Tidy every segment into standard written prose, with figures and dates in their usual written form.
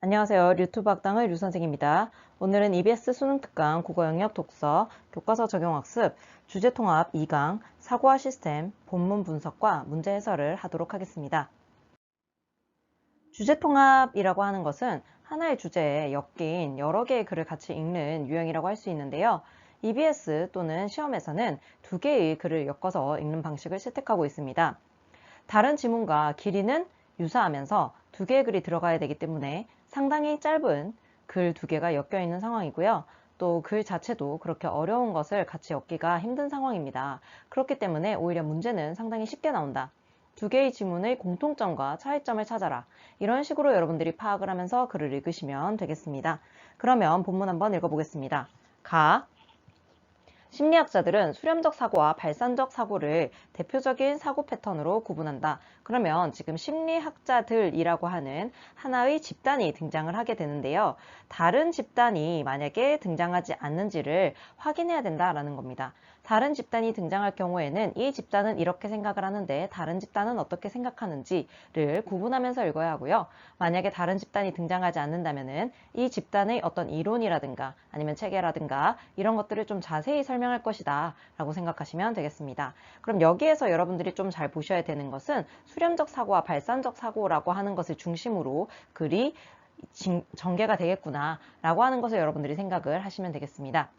안녕하세요. 류튜브 학당의 류선생입니다. 오늘은 EBS 수능특강 국어영역 독서 교과서 적용학습 주제통합 2강 사고화 시스템 본문 분석과 문제 해설을 하도록 하겠습니다. 주제통합이라고 하는 것은 하나의 주제에 엮인 여러 개의 글을 같이 읽는 유형이라고 할 수 있는데요. EBS 또는 시험에서는 두 개의 글을 엮어서 읽는 방식을 채택하고 있습니다. 다른 지문과 길이는 유사하면서 두 개의 글이 들어가야 되기 때문에 상당히 짧은 글 두 개가 엮여 있는 상황이고요. 또 글 자체도 그렇게 어려운 것을 같이 엮기가 힘든 상황입니다. 그렇기 때문에 오히려 문제는 상당히 쉽게 나온다. 두 개의 지문의 공통점과 차이점을 찾아라. 이런 식으로 여러분들이 파악을 하면서 글을 읽으시면 되겠습니다. 그러면 본문 한번 읽어보겠습니다. 심리학자들은 수렴적 사고와 발산적 사고를 대표적인 사고 패턴으로 구분한다. 그러면 지금 심리학자들이라고 하는 하나의 집단이 등장을 하게 되는데요. 다른 집단이 만약에 등장하지 않는지를 확인해야 된다라는 겁니다. 다른 집단이 등장할 경우에는 이 집단은 이렇게 생각을 하는데 다른 집단은 어떻게 생각하는지를 구분하면서 읽어야 하고요. 만약에 다른 집단이 등장하지 않는다면은 이 집단의 어떤 이론이라든가 아니면 체계라든가 이런 것들을 좀 자세히 설명할 것이다 라고 생각하시면 되겠습니다. 그럼 여기에서 여러분들이 좀 잘 보셔야 되는 것은 수렴적 사고와 발산적 사고라고 하는 것을 중심으로 글이 전개가 되겠구나 라고 하는 것을 여러분들이 생각을 하시면 되겠습니다.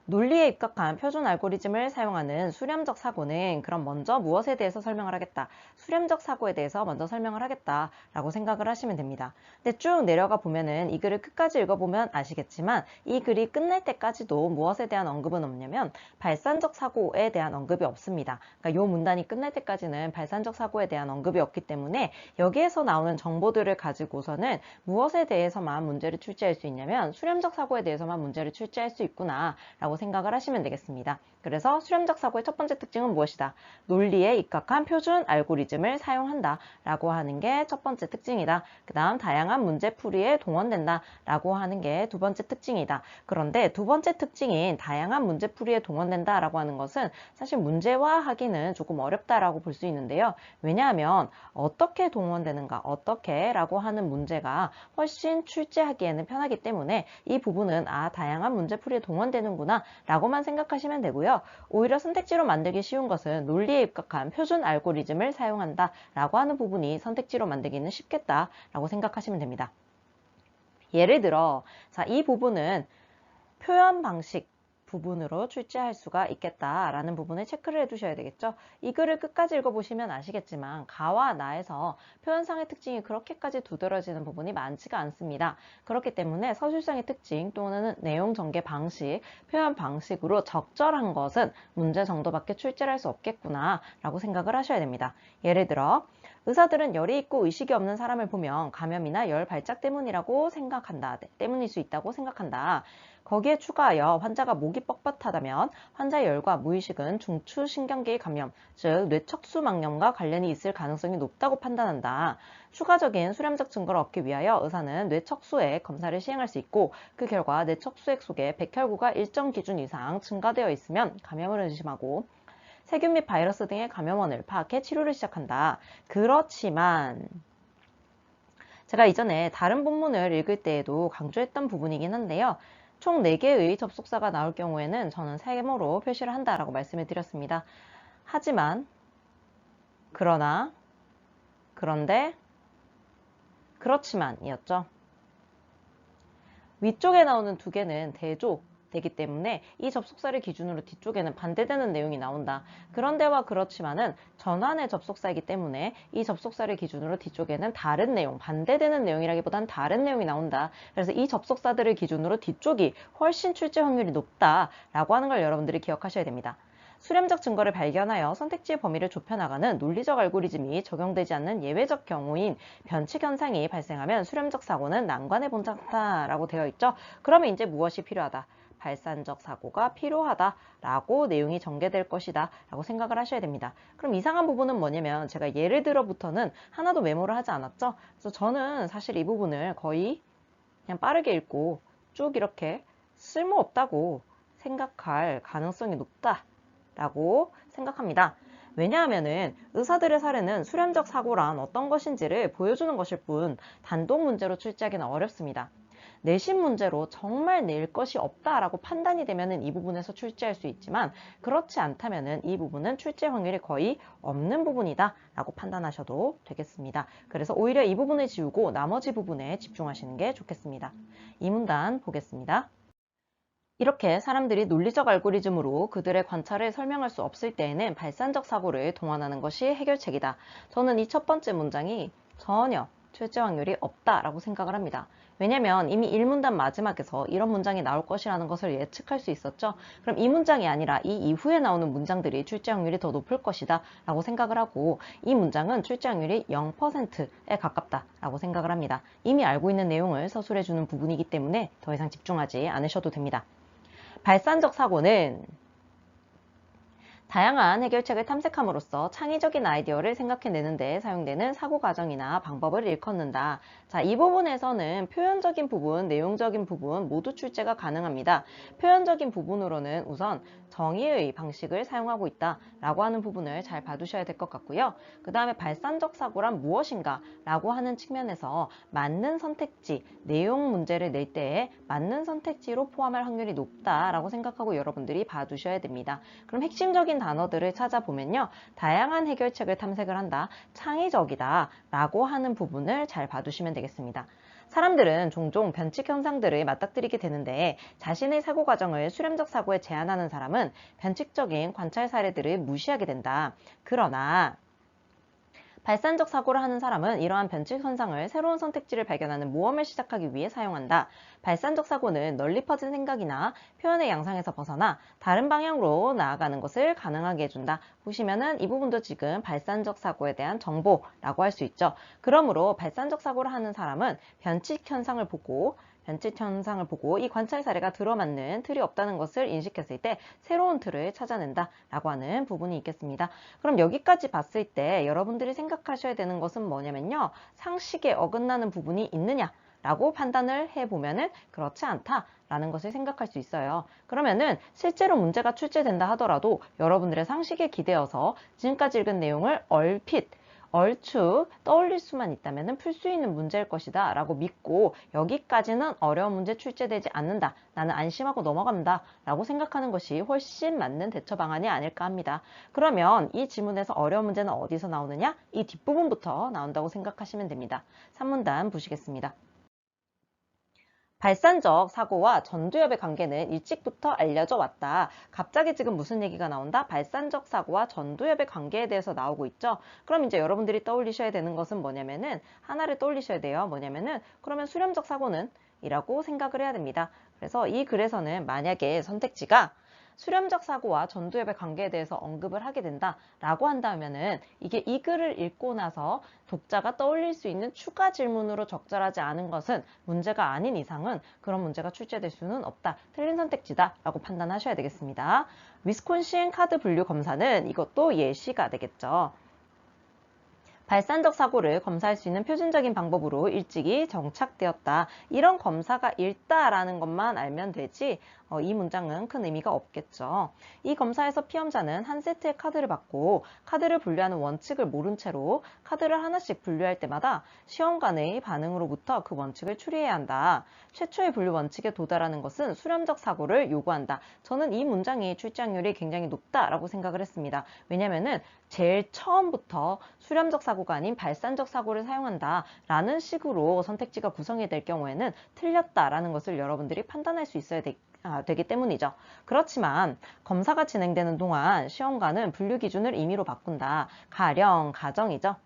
논리에 입각한 표준 알고리즘을 사용하는 수렴적 사고는 그럼 먼저 무엇에 대해서 설명을 하겠다. 수렴적 사고에 대해서 먼저 설명을 하겠다 라고 생각을 하시면 됩니다. 근데 쭉 내려가 보면은 이 글을 끝까지 읽어보면 아시겠지만 이 글이 끝날 때까지도 무엇에 대한 언급은 없냐면 발산적 사고에 대한 언급이 없습니다. 그러니까 이 문단이 끝날 때까지는 발산적 사고에 대한 언급이 없기 때문에 여기에서 나오는 정보들을 가지고서는 무엇에 대해서만 문제를 출제할 수 있냐면 수렴적 사고에 대해서만 문제를 출제할 수 있구나 라고 생각을 하시면 되겠습니다. 그래서 수렴적 사고의 첫 번째 특징은 무엇이다? 논리에 입각한 표준 알고리즘을 사용한다 라고 하는 게 첫 번째 특징이다. 그 다음 다양한 문제풀이에 동원된다 라고 하는 게 두 번째 특징이다. 그런데 두 번째 특징인 다양한 문제풀이에 동원된다 라고 하는 것은 사실 문제화하기는 조금 어렵다라고 볼 수 있는데요. 왜냐하면 어떻게 동원되는가 어떻게 라고 하는 문제가 훨씬 출제하기에는 편하기 때문에 이 부분은 다양한 문제풀이에 동원되는구나 라고만 생각하시면 되고요. 오히려 선택지로 만들기 쉬운 것은 논리에 입각한 표준 알고리즘을 사용한다 라고 하는 부분이 선택지로 만들기는 쉽겠다 라고 생각하시면 됩니다. 예를 들어 이 부분은 표현 방식 부분으로 출제할 수가 있겠다라는 부분을 체크를 해두셔야 되겠죠. 이 글을 끝까지 읽어보시면 아시겠지만 가와 나에서 표현상의 특징이 그렇게까지 두드러지는 부분이 많지가 않습니다. 그렇기 때문에 서술상의 특징 또는 내용 전개 방식, 표현 방식으로 적절한 것은 문제 정도밖에 출제를 할 수 없겠구나 라고 생각을 하셔야 됩니다. 예를 들어 의사들은 열이 있고 의식이 없는 사람을 보면 감염이나 열 발작 때문이라고 생각한다. 때문일 수 있다고 생각한다. 거기에 추가하여 환자가 목이 뻣뻣하다면 환자의 열과 무의식은 중추신경계의 감염, 즉 뇌척수막염과 관련이 있을 가능성이 높다고 판단한다. 추가적인 수렴적 증거를 얻기 위하여 의사는 뇌척수액 검사를 시행할 수 있고 그 결과 뇌척수액 속에 백혈구가 일정 기준 이상 증가되어 있으면 감염을 의심하고 세균 및 바이러스 등의 감염원을 파악해 치료를 시작한다. 그렇지만 제가 이전에 다른 본문을 읽을 때에도 강조했던 부분이긴 한데요. 총 4개의 접속사가 나올 경우에는 저는 세모로 표시를 한다라고 말씀을 드렸습니다. 하지만, 그러나, 그런데, 그렇지만이었죠. 위쪽에 나오는 두 개는 대조, 되기 때문에 이 접속사를 기준으로 뒤쪽에는 반대되는 내용이 나온다. 그런데와 그렇지만은 전환의 접속사이기 때문에 이 접속사를 기준으로 뒤쪽에는 다른 내용, 반대되는 내용이라기보단 다른 내용이 나온다. 그래서 이 접속사들을 기준으로 뒤쪽이 훨씬 출제 확률이 높다라고 하는 걸 여러분들이 기억하셔야 됩니다. 수렴적 증거를 발견하여 선택지의 범위를 좁혀나가는 논리적 알고리즘이 적용되지 않는 예외적 경우인 변칙 현상이 발생하면 수렴적 사고는 난관에 봉착한다라고 되어 있죠. 그러면 이제 무엇이 필요하다? 발산적 사고가 필요하다라고 내용이 전개될 것이다 라고 생각을 하셔야 됩니다. 그럼 이상한 부분은 뭐냐면 제가 예를 들어부터는 하나도 메모를 하지 않았죠. 그래서 저는 사실 이 부분을 거의 그냥 빠르게 읽고 쭉 이렇게 쓸모없다고 생각할 가능성이 높다라고 생각합니다. 왜냐하면은 의사들의 사례는 수렴적 사고란 어떤 것인지를 보여주는 것일 뿐 단독 문제로 출제하기는 어렵습니다. 내신 문제로 정말 낼 것이 없다라고 판단이 되면은 이 부분에서 출제할 수 있지만 그렇지 않다면은 이 부분은 출제 확률이 거의 없는 부분이다 라고 판단하셔도 되겠습니다. 그래서 오히려 이 부분을 지우고 나머지 부분에 집중하시는 게 좋겠습니다. 이 문단 보겠습니다. 이렇게 사람들이 논리적 알고리즘으로 그들의 관찰을 설명할 수 없을 때에는 발산적 사고를 동원하는 것이 해결책이다. 저는 이 첫 번째 문장이 전혀 출제 확률이 없다라고 생각을 합니다. 왜냐면 이미 1문단 마지막에서 이런 문장이 나올 것이라는 것을 예측할 수 있었죠. 그럼 이 문장이 아니라 이 이후에 나오는 문장들이 출제 확률이 더 높을 것이다 라고 생각을 하고 이 문장은 출제 확률이 0%에 가깝다 라고 생각을 합니다. 이미 알고 있는 내용을 서술해 주는 부분이기 때문에 더 이상 집중하지 않으셔도 됩니다. 발산적 사고는 다양한 해결책을 탐색함으로써 창의적인 아이디어를 생각해내는 데 사용되는 사고 과정이나 방법을 일컫는다. 자, 이 부분에서는 표현적인 부분, 내용적인 부분 모두 출제가 가능합니다. 표현적인 부분으로는 우선 정의의 방식을 사용하고 있다 라고 하는 부분을 잘 봐두셔야 될 것 같고요. 그 다음에 발산적 사고란 무엇인가 라고 하는 측면에서 맞는 선택지, 내용 문제를 낼 때에 맞는 선택지로 포함할 확률이 높다라고 생각하고 여러분들이 봐두셔야 됩니다. 그럼 핵심적인 단어들을 찾아보면요. 다양한 해결책을 탐색을 한다, 창의적이다 라고 하는 부분을 잘 봐두시면 되겠습니다. 사람들은 종종 변칙 현상들을 맞닥뜨리게 되는데 자신의 사고 과정을 수렴적 사고에 제한하는 사람은 변칙적인 관찰 사례들을 무시하게 된다. 그러나 발산적 사고를 하는 사람은 이러한 변칙 현상을 새로운 선택지를 발견하는 모험을 시작하기 위해 사용한다. 발산적 사고는 널리 퍼진 생각이나 표현의 양상에서 벗어나 다른 방향으로 나아가는 것을 가능하게 해준다. 보시면은 이 부분도 지금 발산적 사고에 대한 정보라고 할 수 있죠. 그러므로 발산적 사고를 하는 사람은 변칙 현상을 보고 이 관찰 사례가 들어맞는 틀이 없다는 것을 인식했을 때 새로운 틀을 찾아낸다 라고 하는 부분이 있겠습니다. 그럼 여기까지 봤을 때 여러분들이 생각하셔야 되는 것은 뭐냐면요. 상식에 어긋나는 부분이 있느냐 라고 판단을 해보면은 그렇지 않다 라는 것을 생각할 수 있어요. 그러면은 실제로 문제가 출제된다 하더라도 여러분들의 상식에 기대어서 지금까지 읽은 내용을 얼추 떠올릴 수만 있다면 풀 수 있는 문제일 것이다 라고 믿고 여기까지는 어려운 문제 출제되지 않는다. 나는 안심하고 넘어간다 라고 생각하는 것이 훨씬 맞는 대처 방안이 아닐까 합니다. 그러면 이 지문에서 어려운 문제는 어디서 나오느냐? 이 뒷부분부터 나온다고 생각하시면 됩니다. 3문단 보시겠습니다. 발산적 사고와 전두엽의 관계는 일찍부터 알려져 왔다. 갑자기 지금 무슨 얘기가 나온다? 발산적 사고와 전두엽의 관계에 대해서 나오고 있죠. 그럼 이제 여러분들이 떠올리셔야 되는 것은 뭐냐면은 하나를 떠올리셔야 돼요. 뭐냐면은 그러면 수렴적 사고는 이라고 생각을 해야 됩니다. 그래서 이 글에서는 만약에 선택지가 수렴적 사고와 전두엽의 관계에 대해서 언급을 하게 된다라고 한다면은 이게 이 글을 읽고 나서 독자가 떠올릴 수 있는 추가 질문으로 적절하지 않은 것은 문제가 아닌 이상은 그런 문제가 출제될 수는 없다. 틀린 선택지다 라고 판단하셔야 되겠습니다. 위스콘신 카드 분류 검사는 이것도 예시가 되겠죠. 발산적 사고를 검사할 수 있는 표준적인 방법으로 일찍이 정착되었다. 이런 검사가 있다라는 것만 알면 되지 이 문장은 큰 의미가 없겠죠. 이 검사에서 피험자는 한 세트의 카드를 받고 카드를 분류하는 원칙을 모른 채로 카드를 하나씩 분류할 때마다 시험관의 반응으로부터 그 원칙을 추리해야 한다. 최초의 분류 원칙에 도달하는 것은 수렴적 사고를 요구한다. 저는 이 문장이 출제확률이 굉장히 높다라고 생각을 했습니다. 왜냐면은 제일 처음부터 수렴적 사고가 아닌 발산적 사고를 사용한다라는 식으로 선택지가 구성이 될 경우에는 틀렸다라는 것을 여러분들이 판단할 수 있어야 되기 때문이죠. 그렇지만 검사가 진행되는 동안 시험관은 분류 기준을 임의로 바꾼다. 가정이죠.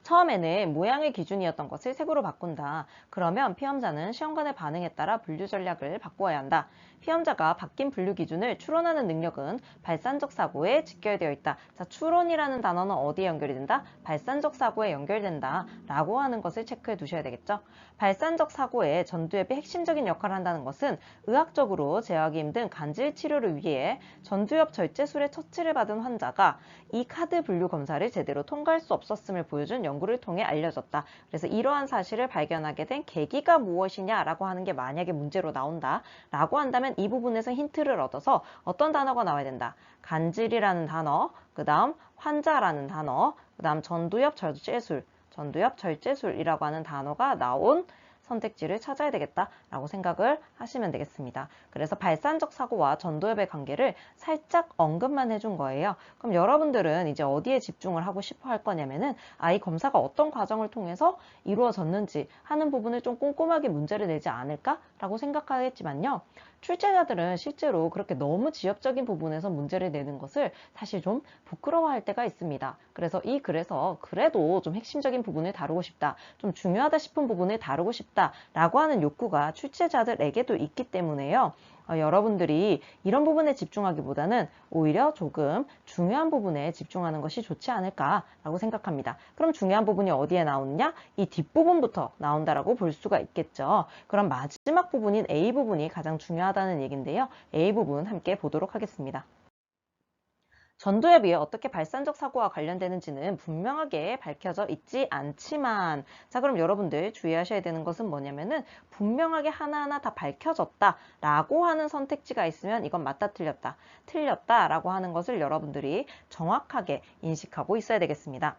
처음에는 모양의 기준이었던 것을 색으로 바꾼다. 그러면 피험자는 시험관의 반응에 따라 분류 전략을 바꾸어야 한다. 피험자가 바뀐 분류 기준을 추론하는 능력은 발산적 사고에 직결되어 있다. 자, 추론이라는 단어는 어디에 연결이 된다? 발산적 사고에 연결된다. 라고 하는 것을 체크해 두셔야 되겠죠. 발산적 사고의 전두엽이 핵심적인 역할을 한다는 것은 의학적으로 제어하기 힘든 간질 치료를 위해 전두엽 절제술의 처치를 받은 환자가 이 카드 분류 검사를 제대로 통과할 수 없었음을 보여준 연구를 통해 알려졌다. 그래서 이러한 사실을 발견하게 된 계기가 무엇이냐라고 하는 게 만약에 문제로 나온다라고 한다면 이 부분에서 힌트를 얻어서 어떤 단어가 나와야 된다. 간질이라는 단어, 그 다음 환자라는 단어, 그 다음 전두엽 절제술이라고 하는 단어가 나온 선택지를 찾아야 되겠다라고 생각을 하시면 되겠습니다. 그래서 발산적 사고와 전두엽의 관계를 살짝 언급만 해준 거예요. 그럼 여러분들은 이제 어디에 집중을 하고 싶어 할 거냐면은 이 검사가 어떤 과정을 통해서 이루어졌는지 하는 부분을 좀 꼼꼼하게 문제를 내지 않을까라고 생각하겠지만요. 출제자들은 실제로 그렇게 너무 지엽적인 부분에서 문제를 내는 것을 사실 좀 부끄러워할 때가 있습니다. 그래서 이 글에서 그래도 좀 핵심적인 부분을 다루고 싶다, 좀 중요하다 싶은 부분을 다루고 싶다라고 하는 욕구가 출제자들에게도 있기 때문에요. 여러분들이 이런 부분에 집중하기보다는 오히려 조금 중요한 부분에 집중하는 것이 좋지 않을까라고 생각합니다. 그럼 중요한 부분이 어디에 나오느냐? 이 뒷부분부터 나온다라고 볼 수가 있겠죠. 그럼 마지막 부분인 A 부분이 가장 중요하다는 얘기인데요. A 부분 함께 보도록 하겠습니다. 전두엽이 어떻게 발산적 사고와 관련되는지는 분명하게 밝혀져 있지 않지만, 자, 그럼 여러분들 주의하셔야 되는 것은 뭐냐면은 분명하게 하나하나 다 밝혀졌다라고 하는 선택지가 있으면 이건 맞다 틀렸다라고 하는 것을 여러분들이 정확하게 인식하고 있어야 되겠습니다.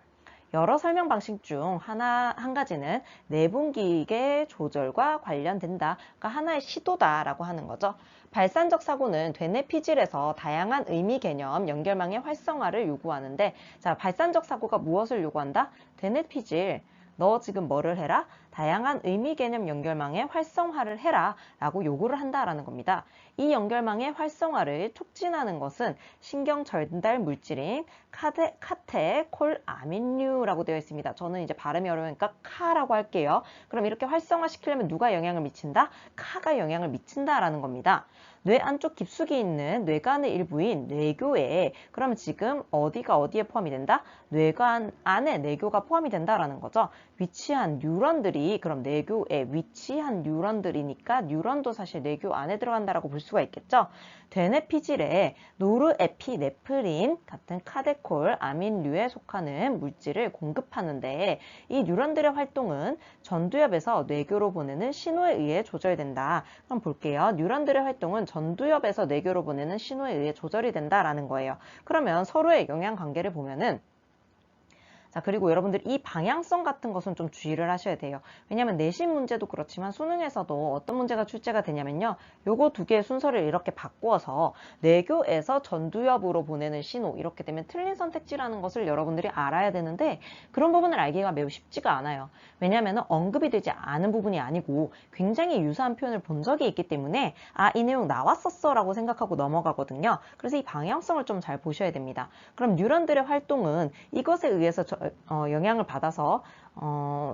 여러 설명 방식 중 한 가지는 내분기계 조절과 관련된다. 그러니까 하나의 시도다라고 하는 거죠. 발산적 사고는 되뇌 피질에서 다양한 의미 개념 연결망의 활성화를 요구하는데, 자, 발산적 사고가 무엇을 요구한다? 되뇌 피질. 너 지금 뭐를 해라? 다양한 의미 개념 연결망의 활성화를 해라 라고 요구를 한다라는 겁니다. 이 연결망의 활성화를 촉진하는 것은 신경 전달 물질인 카테콜아민류라고 되어 있습니다. 저는 이제 발음이 어려우니까 카라고 할게요. 그럼 이렇게 활성화시키려면 누가 영향을 미친다? 카가 영향을 미친다라는 겁니다. 뇌 안쪽 깊숙이 있는 뇌관의 일부인 뇌교에, 그러면 지금 어디가 어디에 포함이 된다? 뇌관 안에 뇌교가 포함이 된다라는 거죠. 위치한 뉴런들이, 그럼 뇌교에 위치한 뉴런들이니까 뉴런도 사실 뇌교 안에 들어간다라고 볼 수가 있겠죠. 되뇌 피질에 노르에피네프린 같은 카테콜 아민류에 속하는 물질을 공급하는데, 이 뉴런들의 활동은 전두엽에서 뇌교로 보내는 신호에 의해 조절된다. 그럼 볼게요. 뉴런들의 활동은 전두엽에서 뇌교로 보내는 신호에 의해 조절이 된다라는 거예요. 그러면 서로의 영향 관계를 보면은, 자, 그리고 여러분들 이 방향성 같은 것은 좀 주의를 하셔야 돼요. 왜냐하면 내신 문제도 그렇지만 수능에서도 어떤 문제가 출제가 되냐면요. 요거 두 개의 순서를 이렇게 바꾸어서 뇌교에서 전두엽으로 보내는 신호 이렇게 되면 틀린 선택지라는 것을 여러분들이 알아야 되는데, 그런 부분을 알기가 매우 쉽지가 않아요. 왜냐하면 언급이 되지 않은 부분이 아니고 굉장히 유사한 표현을 본 적이 있기 때문에 이 내용 나왔었어 라고 생각하고 넘어가거든요. 그래서 이 방향성을 좀 잘 보셔야 됩니다. 그럼 뉴런들의 활동은 이것에 의해서 영향을 받아서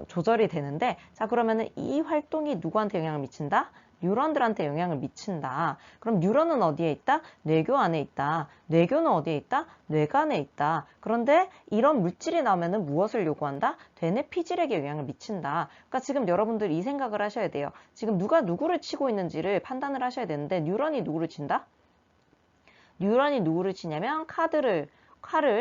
조절이 되는데, 자, 그러면은 이 활동이 누구한테 영향을 미친다? 뉴런들한테 영향을 미친다. 그럼 뉴런은 어디에 있다? 뇌교 안에 있다. 뇌교는 어디에 있다? 뇌관에 있다. 그런데 이런 물질이 나오면은 무엇을 요구한다? 되뇌 피질에게 영향을 미친다. 그러니까 지금 여러분들 이 생각을 하셔야 돼요. 지금 누가 누구를 치고 있는지를 판단을 하셔야 되는데, 뉴런이 누구를 친다? 뉴런이 누구를 치냐면 칼을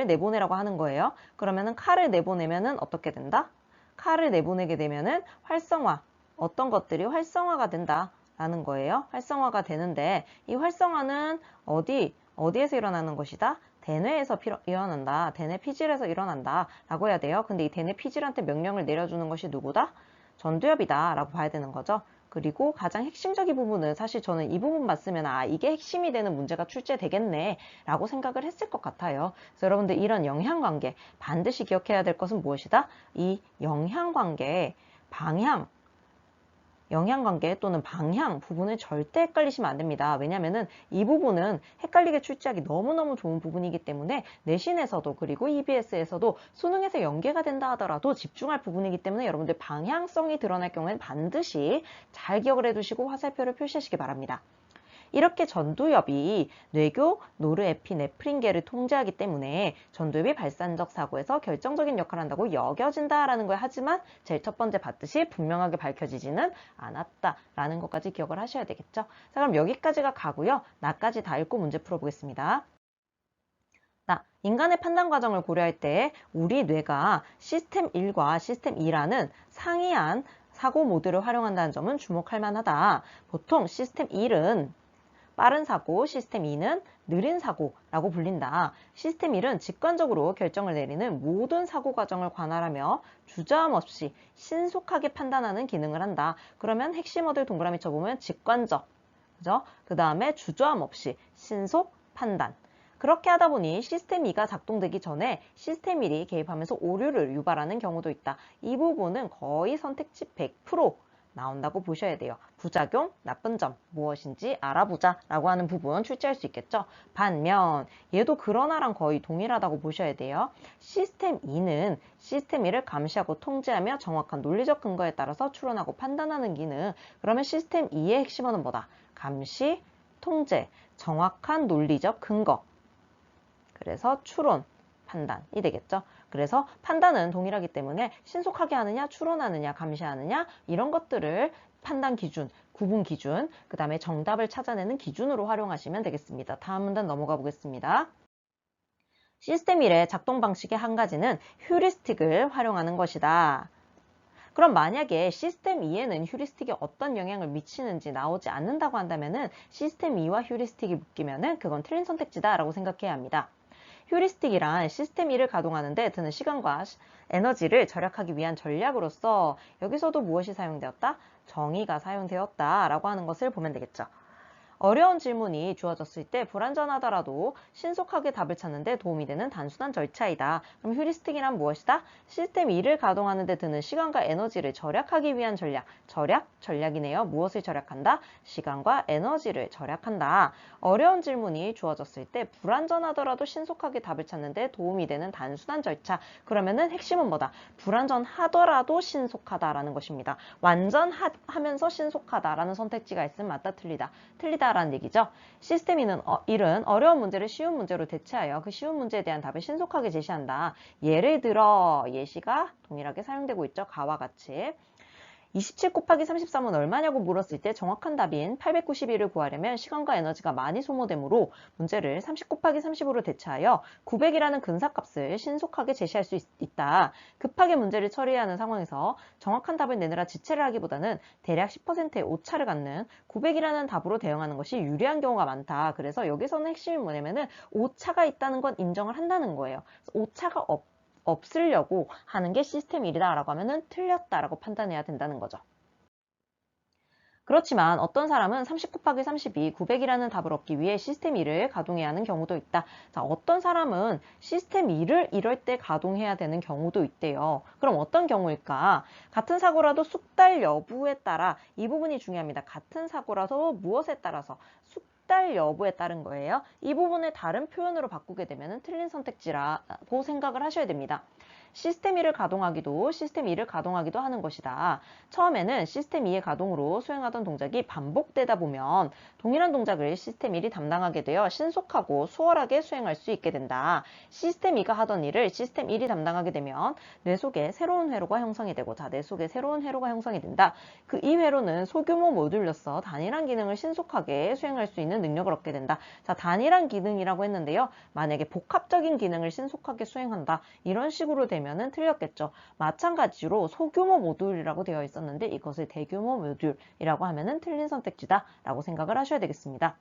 내보내라고 하는 거예요. 그러면은 칼을 내보내면은 어떻게 된다? 칼을 내보내게 되면은 어떤 것들이 활성화가 된다라는 거예요. 활성화가 되는데, 이 활성화는 어디에서 일어나는 것이다? 대뇌에서 일어난다. 대뇌 피질에서 일어난다 라고 해야 돼요. 근데 이 대뇌 피질한테 명령을 내려주는 것이 누구다? 전두엽이다 라고 봐야 되는 거죠. 그리고 가장 핵심적인 부분은 사실 저는 이 부분 봤으면 이게 핵심이 되는 문제가 출제되겠네 라고 생각을 했을 것 같아요. 그래서 여러분들 이런 영향관계 반드시 기억해야 될 것은 무엇이다? 이 영향관계 또는 방향 부분을 절대 헷갈리시면 안 됩니다. 왜냐면은 이 부분은 헷갈리게 출제하기 너무너무 좋은 부분이기 때문에 내신에서도 그리고 EBS에서도 수능에서 연계가 된다 하더라도 집중할 부분이기 때문에 여러분들 방향성이 드러날 경우에는 반드시 잘 기억을 해두시고 화살표를 표시하시기 바랍니다. 이렇게 전두엽이 뇌교 노르에피네프린계를 통제하기 때문에 전두엽이 발산적 사고에서 결정적인 역할을 한다고 여겨진다라는 거예요. 하지만 제일 첫 번째 봤듯이 분명하게 밝혀지지는 않았다라는 것까지 기억을 하셔야 되겠죠. 자, 그럼 여기까지가 가고요. 나까지 다 읽고 문제 풀어보겠습니다. 인간의 판단 과정을 고려할 때 우리 뇌가 시스템 1과 시스템 2라는 상이한 사고 모드를 활용한다는 점은 주목할 만하다. 보통 시스템 1은 빠른 사고, 시스템 2는 느린 사고라고 불린다. 시스템 1은 직관적으로 결정을 내리는 모든 사고 과정을 관할하며 주저함 없이 신속하게 판단하는 기능을 한다. 그러면 핵심 어들 동그라미 쳐보면 직관적, 그죠? 그 다음에 주저함 없이 신속 판단. 그렇게 하다 보니 시스템 2가 작동되기 전에 시스템 1이 개입하면서 오류를 유발하는 경우도 있다. 이 부분은 거의 선택지 100% 나온다고 보셔야 돼요. 부작용, 나쁜 점 무엇인지 알아보자 라고 하는 부분 출제할 수 있겠죠. 반면 얘도 그러나랑 거의 동일하다고 보셔야 돼요. 시스템 2는 시스템 1을 감시하고 통제하며 정확한 논리적 근거에 따라서 추론하고 판단하는 기능. 그러면 시스템 2의 핵심어는 뭐다? 감시, 통제, 정확한 논리적 근거. 그래서 추론, 판단이 되겠죠. 그래서 판단은 동일하기 때문에 신속하게 하느냐, 추론하느냐, 감시하느냐 이런 것들을 판단 기준, 구분 기준, 그 다음에 정답을 찾아내는 기준으로 활용하시면 되겠습니다. 다음 문단 넘어가 보겠습니다. 시스템 1의 작동 방식의 한 가지는 휴리스틱을 활용하는 것이다. 그럼 만약에 시스템 2에는 휴리스틱이 어떤 영향을 미치는지 나오지 않는다고 한다면 시스템 2와 휴리스틱이 묶이면 그건 틀린 선택지다라고 생각해야 합니다. 휴리스틱이란 시스템 1을 가동하는 데 드는 시간과 에너지를 절약하기 위한 전략으로서 여기서도 무엇이 사용되었다? 정의가 사용되었다라고 하는 것을 보면 되겠죠. 어려운 질문이 주어졌을 때 불완전하더라도 신속하게 답을 찾는 데 도움이 되는 단순한 절차이다. 그럼 휴리스틱이란 무엇이다? 시스템 2를 가동하는 데 드는 시간과 에너지를 절약하기 위한 전략. 전략이네요. 무엇을 절약한다? 시간과 에너지를 절약한다. 어려운 질문이 주어졌을 때 불완전하더라도 신속하게 답을 찾는 데 도움이 되는 단순한 절차. 그러면은 핵심은 뭐다? 불완전하더라도 신속하다라는 것입니다. 완전하면서 신속하다라는 선택지가 있으면 맞다, 틀리다. 틀리다라는 얘기죠. 시스템 1은 어려운 문제를 쉬운 문제로 대체하여 그 쉬운 문제에 대한 답을 신속하게 제시한다. 예를 들어 예시가 동일하게 사용되고 있죠. 가와 같이. 27 곱하기 33은 얼마냐고 물었을 때 정확한 답인 891을 구하려면 시간과 에너지가 많이 소모되므로 문제를 30 곱하기 30으로 대체하여 900이라는 근사값을 신속하게 제시할 수 있다. 급하게 문제를 처리해야 하는 상황에서 정확한 답을 내느라 지체를 하기보다는 대략 10%의 오차를 갖는 900이라는 답으로 대응하는 것이 유리한 경우가 많다. 그래서 여기서는 핵심이 뭐냐면은 오차가 있다는 건 인정을 한다는 거예요. 오차가 없으려고 하는 게 시스템 1이다라고 하면은 틀렸다라고 판단해야 된다는 거죠. 그렇지만 어떤 사람은 30 곱하기 32, 900이라는 답을 얻기 위해 시스템 1을 가동해야 하는 경우도 있다. 자, 어떤 사람은 시스템 2를 이럴 때 가동해야 되는 경우도 있대요. 그럼 어떤 경우일까? 같은 사고라도 숙달 여부에 따라 이 부분이 중요합니다. 같은 사고라도 무엇에 따라서 숙달 여부에 따른 거예요. 이 부분을 다른 표현으로 바꾸게 되면 틀린 선택지라고 생각을 하셔야 됩니다. 시스템 1을 가동하기도 하는 것이다. 처음에는 시스템 2의 가동으로 수행하던 동작이 반복되다 보면 동일한 동작을 시스템 1이 담당하게 되어 신속하고 수월하게 수행할 수 있게 된다. 시스템 2가 하던 일을 시스템 1이 담당하게 되면 뇌 속에 새로운 회로가 형성이 되고, 뇌 속에 새로운 회로가 형성이 된다. 그 이 회로는 소규모 모듈로서 단일한 기능을 신속하게 수행할 수 있는 능력을 얻게 된다. 자, 단일한 기능이라고 했는데요. 만약에 복합적인 기능을 신속하게 수행한다. 이런 식으로 되면은 틀렸겠죠. 마찬가지로 소규모 모듈이라고 되어 있었는데 이것을 대규모 모듈이라고 하면은 틀린 선택지다라고 생각을 하셔야 되겠습니다.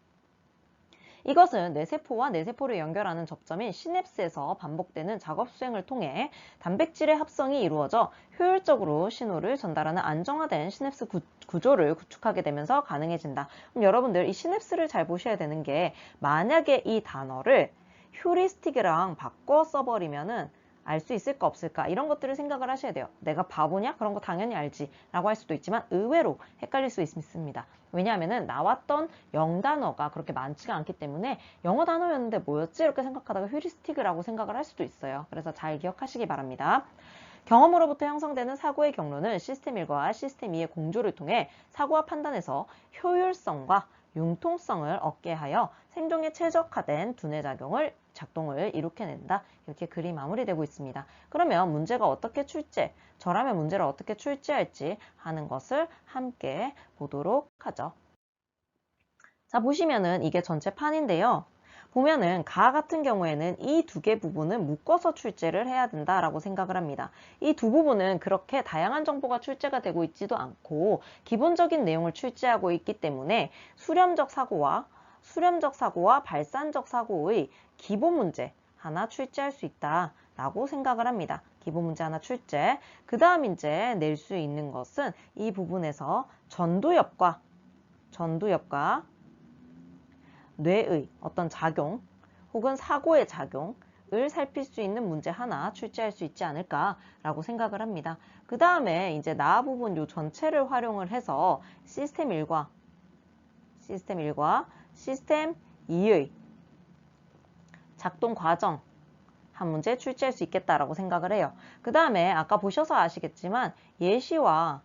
이것은 뇌세포와 뇌세포를 연결하는 접점인 시냅스에서 반복되는 작업 수행을 통해 단백질의 합성이 이루어져 효율적으로 신호를 전달하는 안정화된 시냅스 구조를 구축하게 되면서 가능해진다. 그럼 여러분들 이 시냅스를 잘 보셔야 되는 게, 만약에 이 단어를 휴리스틱이랑 바꿔 써버리면은 알 수 있을까 없을까 이런 것들을 생각을 하셔야 돼요. 내가 바보냐? 그런 거 당연히 알지 라고 할 수도 있지만 의외로 헷갈릴 수 있습니다. 왜냐하면 나왔던 영단어가 그렇게 많지가 않기 때문에 영어 단어였는데 뭐였지? 이렇게 생각하다가 휴리스틱이라고 생각을 할 수도 있어요. 그래서 잘 기억하시기 바랍니다. 경험으로부터 형성되는 사고의 경로는 시스템 1과 시스템 2의 공조를 통해 사고와 판단에서 효율성과 융통성을 얻게 하여 생존에 최적화된 두뇌 작동을 이룩해낸다. 이렇게 글이 마무리되고 있습니다. 그러면 문제가 어떻게 저라면 문제를 어떻게 출제할지 하는 것을 함께 보도록 하죠. 자, 보시면은 이게 전체 판인데요. 보면은 가 같은 경우에는 이 두 개 부분은 묶어서 출제를 해야 된다라고 생각을 합니다. 이 두 부분은 그렇게 다양한 정보가 출제가 되고 있지도 않고 기본적인 내용을 출제하고 있기 때문에 수렴적 사고와 발산적 사고의 기본 문제 하나 출제할 수 있다라고 생각을 합니다. 기본 문제 하나 출제. 그 다음 이제 낼 수 있는 것은 이 부분에서 전두엽과 뇌의 어떤 작용 혹은 사고의 작용을 살필 수 있는 문제 하나 출제할 수 있지 않을까라고 생각을 합니다. 그 다음에 이제 나 부분 요 전체를 활용을 해서 시스템 1과 시스템 2의 작동 과정 한 문제 출제할 수 있겠다라고 생각을 해요. 그 다음에 아까 보셔서 아시겠지만 예시와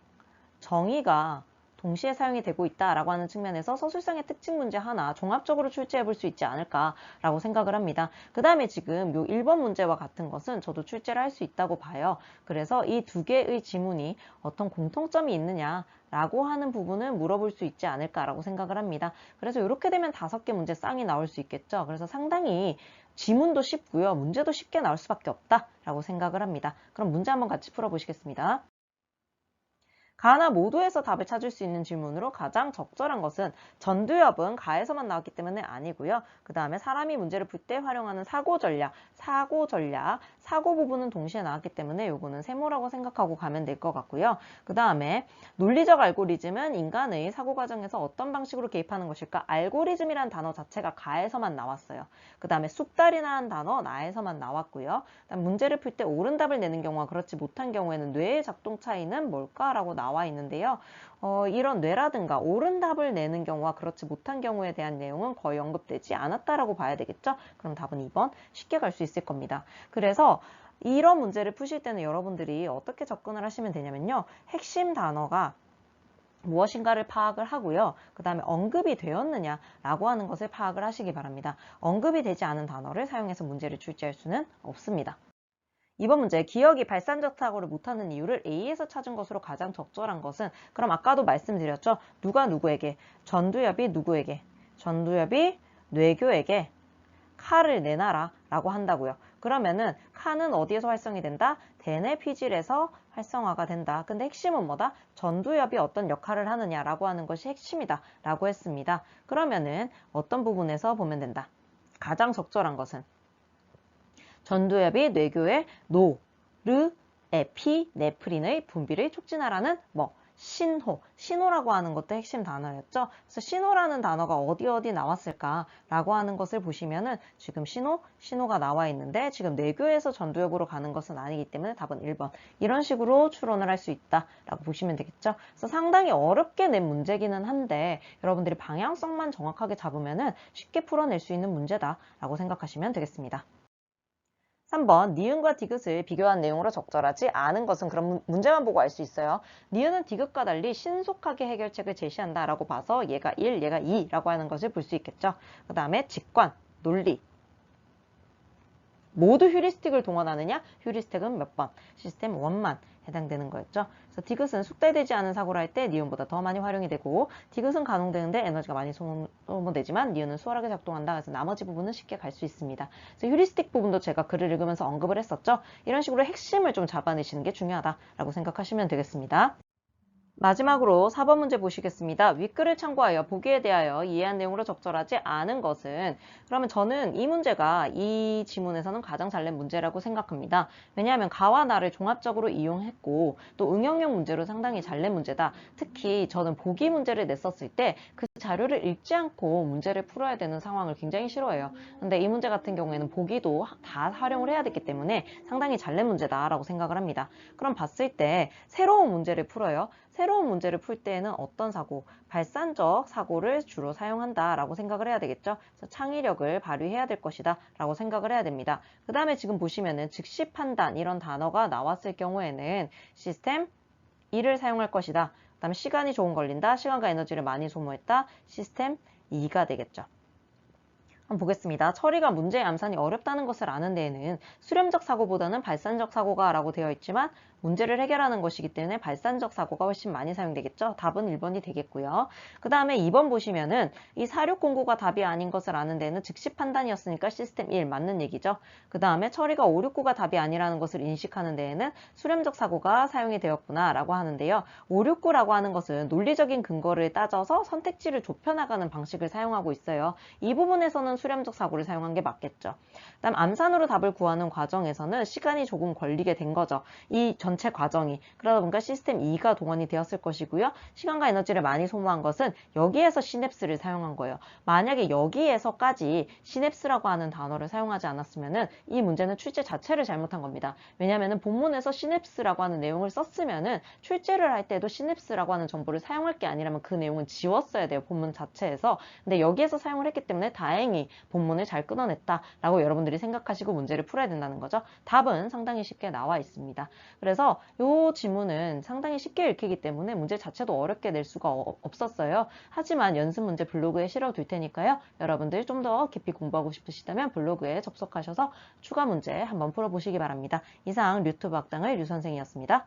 정의가 동시에 사용이 되고 있다라고 하는 측면에서 서술상의 특징 문제 하나 종합적으로 출제해 볼 수 있지 않을까라고 생각을 합니다. 그 다음에 지금 요 1번 문제와 같은 것은 저도 출제를 할 수 있다고 봐요. 그래서 이 두 개의 지문이 어떤 공통점이 있느냐라고 하는 부분을 물어볼 수 있지 않을까라고 생각을 합니다. 그래서 이렇게 되면 5개 문제 쌍이 나올 수 있겠죠. 그래서 상당히 지문도 쉽고요. 문제도 쉽게 나올 수밖에 없다라고 생각을 합니다. 그럼 문제 한번 같이 풀어보시겠습니다. 가나 모두에서 답을 찾을 수 있는 질문으로 가장 적절한 것은 전두엽은 가에서만 나왔기 때문에 아니고요. 그 다음에 사람이 문제를 풀 때 활용하는 사고 부분은 동시에 나왔기 때문에 요거는 세모라고 생각하고 가면 될 것 같고요. 그 다음에 논리적 알고리즘은 인간의 사고 과정에서 어떤 방식으로 개입하는 것일까? 알고리즘이란 단어 자체가 가에서만 나왔어요. 그 다음에 쑥다리라는 단어 나에서만 나왔고요. 그다음 문제를 풀 때 옳은 답을 내는 경우와 그렇지 못한 경우에는 뇌의 작동 차이는 뭘까라고 나와 있는데요. 이런 뇌라든가 옳은 답을 내는 경우와 그렇지 못한 경우에 대한 내용은 거의 언급되지 않았다라고 봐야 되겠죠? 그럼 답은 2번 쉽게 갈 수 있을 겁니다. 그래서 이런 문제를 푸실 때는 여러분들이 어떻게 접근을 하시면 되냐면요. 핵심 단어가 무엇인가를 파악을 하고요. 그 다음에 언급이 되었느냐라고 하는 것을 파악을 하시기 바랍니다. 언급이 되지 않은 단어를 사용해서 문제를 출제할 수는 없습니다. 이번 문제, 기억이 발산적 사고를 못하는 이유를 A에서 찾은 것으로 가장 적절한 것은, 그럼 아까도 말씀드렸죠. 누가 누구에게, 전두엽이 누구에게, 전두엽이 뇌교에게 칼을 내놔라 라고 한다고요. 그러면은 칼은 어디에서 활성이 된다? 대뇌 피질에서 활성화가 된다. 근데 핵심은 뭐다? 전두엽이 어떤 역할을 하느냐라고 하는 것이 핵심이다 라고 했습니다. 그러면은 어떤 부분에서 보면 된다? 가장 적절한 것은 전두엽이 뇌교의 노르에피네프린의 분비를 촉진하라는 신호라고 하는 것도 핵심 단어였죠. 그래서 신호라는 단어가 어디 나왔을까라고 하는 것을 보시면은 지금 신호가 나와 있는데 지금 뇌교에서 전두엽으로 가는 것은 아니기 때문에 답은 1번. 이런 식으로 추론을 할 수 있다라고 보시면 되겠죠. 그래서 상당히 어렵게 낸 문제기는 한데 여러분들이 방향성만 정확하게 잡으면은 쉽게 풀어낼 수 있는 문제다라고 생각하시면 되겠습니다. 3번 니은과 디귿을 비교한 내용으로 적절하지 않은 것은, 그런 문제만 보고 알 수 있어요. 니은은 디귿과 달리 신속하게 해결책을 제시한다라고 봐서 얘가 1, 얘가 2라고 하는 것을 볼 수 있겠죠. 그 다음에 직관, 논리 모두 휴리스틱을 동원하느냐? 휴리스틱은 몇 번? 시스템 1만 해당되는 거였죠. 그래서 디귿은 숙달되지 않은 사고를 할 때 니은보다 더 많이 활용이 되고, 디귿은 가동되는데 에너지가 많이 소모되지만 니은은 수월하게 작동한다. 그래서 나머지 부분은 쉽게 갈 수 있습니다. 그래서 휴리스틱 부분도 제가 글을 읽으면서 언급을 했었죠. 이런 식으로 핵심을 좀 잡아내시는 게 중요하다라고 생각하시면 되겠습니다. 마지막으로 4번 문제 보시겠습니다. 윗글을 참고하여 보기에 대하여 이해한 내용으로 적절하지 않은 것은, 그러면 저는 이 문제가 이 지문에서는 가장 잘 낸 문제라고 생각합니다. 왜냐하면 가와 나를 종합적으로 이용했고 또 응용형 문제로 상당히 잘 낸 문제다. 특히 저는 보기 문제를 냈었을 때 그 자료를 읽지 않고 문제를 풀어야 되는 상황을 굉장히 싫어해요. 근데 이 문제 같은 경우에는 보기도 다 활용을 해야 됐기 때문에 상당히 잘 낸 문제다라고 생각을 합니다. 그럼 봤을 때 새로운 문제를 풀어요. 새로운 문제를 풀 때에는 어떤 사고, 발산적 사고를 주로 사용한다라고 생각을 해야 되겠죠. 그래서 창의력을 발휘해야 될 것이다 라고 생각을 해야 됩니다. 그 다음에 지금 보시면은 즉시 판단 이런 단어가 나왔을 경우에는 시스템 1을 사용할 것이다. 그 다음에 시간이 조금 걸린다. 시간과 에너지를 많이 소모했다. 시스템 2가 되겠죠. 한번 보겠습니다. 처리가 문제의 암산이 어렵다는 것을 아는 데에는 수렴적 사고보다는 발산적 사고가 라고 되어 있지만 문제를 해결하는 것이기 때문에 발산적 사고가 훨씬 많이 사용되겠죠. 답은 1번이 되겠고요. 그 다음에 2번 보시면은 이 사륙 공고가 답이 아닌 것을 아는 데는 즉시 판단이었으니까 시스템 1 맞는 얘기죠. 그 다음에 처리가 5, 6구가 답이 아니라는 것을 인식하는 데에는 수렴적 사고가 사용이 되었구나 라고 하는데요. 5, 6구라고 하는 것은 논리적인 근거를 따져서 선택지를 좁혀나가는 방식을 사용하고 있어요. 이 부분에서는 수렴적 사고를 사용한 게 맞겠죠. 그다음 암산으로 답을 구하는 과정에서는 시간이 조금 걸리게 된 거죠. 이 전체 과정이. 그러다 보니까 시스템 2가 동원이 되었을 것이고요. 시간과 에너지를 많이 소모한 것은 여기에서 시냅스를 사용한 거예요. 만약에 여기에서까지 시냅스라고 하는 단어를 사용하지 않았으면은 이 문제는 출제 자체를 잘못한 겁니다. 왜냐하면 본문에서 시냅스라고 하는 내용을 썼으면은 출제를 할 때도 시냅스라고 하는 정보를 사용할 게 아니라면 그 내용은 지웠어야 돼요. 본문 자체에서. 근데 여기에서 사용을 했기 때문에 다행히 본문을 잘 끊어냈다라고 여러분들이 생각하시고 문제를 풀어야 된다는 거죠. 답은 상당히 쉽게 나와 있습니다. 그래서 이 지문은 상당히 쉽게 읽히기 때문에 문제 자체도 어렵게 낼 수가 없었어요. 하지만 연습 문제 블로그에 실어둘 테니까요. 여러분들 좀 더 깊이 공부하고 싶으시다면 블로그에 접속하셔서 추가 문제 한번 풀어보시기 바랍니다. 이상 류튜브 학당의 류 선생이었습니다.